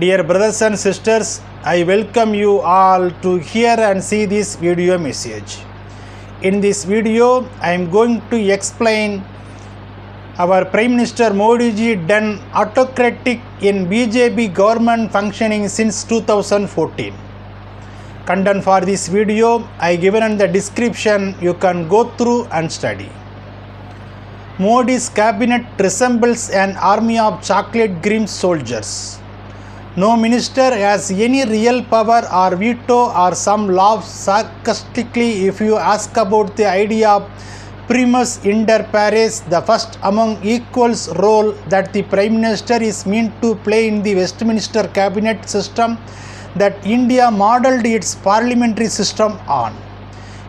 Dear brothers and sisters, I welcome you all to hear and see this video message. In this video, I am going to explain our Prime Minister Modiji done autocratic in BJP government functioning since 2014. Content for this video I given in the description. You can go through and study. Modi's cabinet resembles an army of chocolate green soldiers. No minister has any real power or veto, or some laughs sarcastically if you ask about the idea of primus inter pares, the first among equals role that the Prime Minister is meant to play in the Westminster cabinet system that India modelled its parliamentary system on.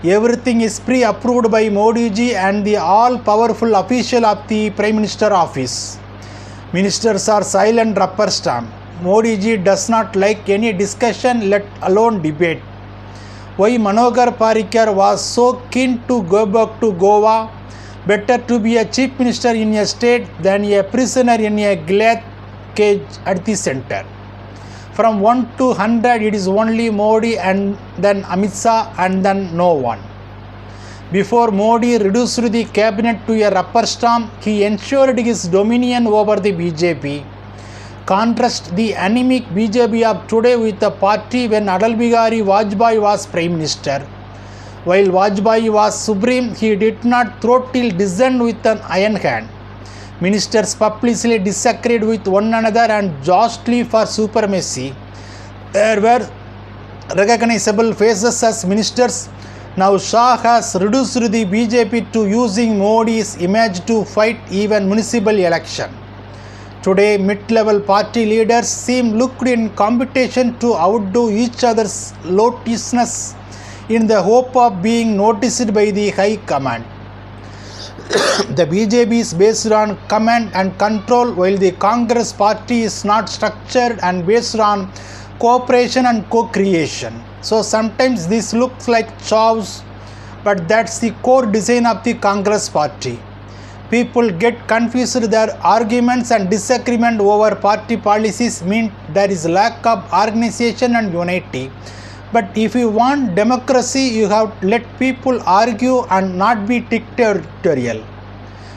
Everything is pre-approved by Modiji and the all-powerful official of the Prime Minister office. Ministers are silent rubber stamp. Modiji does not like any discussion, let alone debate. Why Manohar Parrikar was so keen to go back to Goa? Better to be a chief minister in a state than a prisoner in a glass cage at the center. From 1 to 100, it is only Modi and then Amit Shah and then no one. Before Modi reduced the cabinet to a rubber stamp, he ensured his dominion over the BJP. Contrast the anemic BJP of today with the party when Atal Bihari Vajpayee was Prime Minister. While Vajpayee was supreme, he did not throttle dissent with an iron hand. Ministers publicly disagreed with one another and jostled for supremacy. There were recognizable faces as ministers. Now Shah has reduced the BJP to using Modi's image to fight even municipal election. Today, mid-level party leaders seem looked in competition to outdo each other's loudness in the hope of being noticed by the high command. The BJP is based on command and control, while the Congress party is not structured and based on cooperation and co-creation. So sometimes this looks like chaos, but that's the core design of the Congress party. People get confused. Their arguments and disagreement over party policies mean there is lack of organization and unity. But if you want democracy, you have to let people argue and not be dictatorial.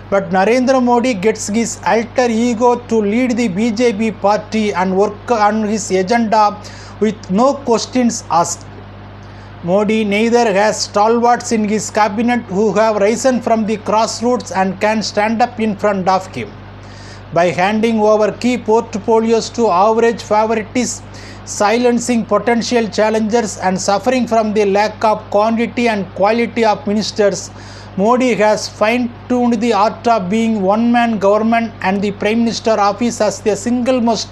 But Narendra Modi gets his alter ego to lead the BJP party and work on his agenda with no questions asked. Modi neither has stalwarts in his cabinet who have risen from the crossroads and can stand up in front of him. By handing over key portfolios to average favorites, silencing potential challengers and suffering from the lack of quantity and quality of ministers, Modi has fine-tuned the art of being one-man government and the Prime Minister office as the single most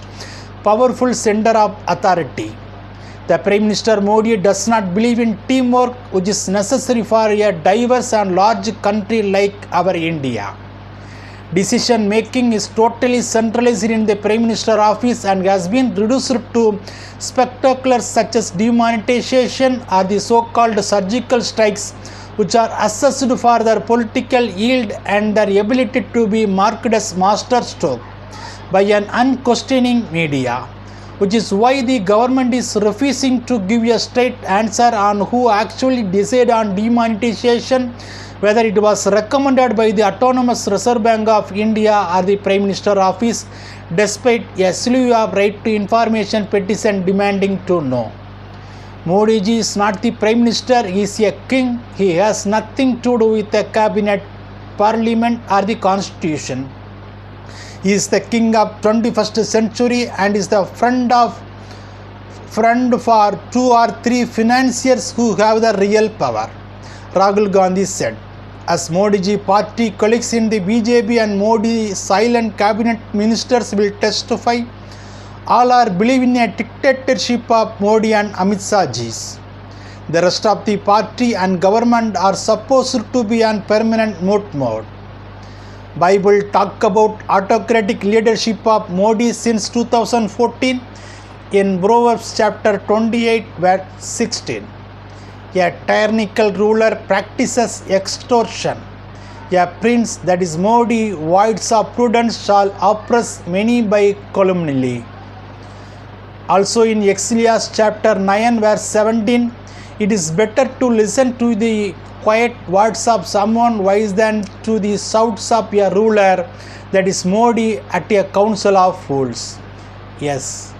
powerful center of authority. The Prime Minister Modi does not believe in teamwork, which is necessary for a diverse and large country like our India. Decision making is totally centralized in the Prime Minister office and has been reduced to spectaculars such as demonetization or the so-called surgical strikes, which are assessed for their political yield and their ability to be marked as masterstroke by an unquestioning media. Which is why the government is refusing to give a straight answer on who actually decided on demonetization, whether it was recommended by the Autonomous Reserve Bank of India or the Prime Minister office, despite a slew of right to information petition demanding to know. Modiji is not the Prime Minister, he is a king. He has nothing to do with the cabinet, parliament or the constitution. He is the king of 21st century and is the friend for 2 or 3 financiers who have the real power, Rahul Gandhi said. As Modiji party colleagues in the BJP and Modi silent cabinet ministers will testify, all are believe in a dictatorship of Modi and Amit Shah Ji's. The rest of the party and government are supposed to be on permanent mode. Bible talk about autocratic leadership of Modi since 2014 in Proverbs chapter 28 verse 16. A tyrannical ruler practices extortion. A prince, that is Modi, voids of prudence shall oppress many by calumny. Also in Ecclesiastes chapter 9 verse 17, it is better to listen to the quiet words of someone wise than to the shouts of a ruler that is moody at a council of fools. Yes,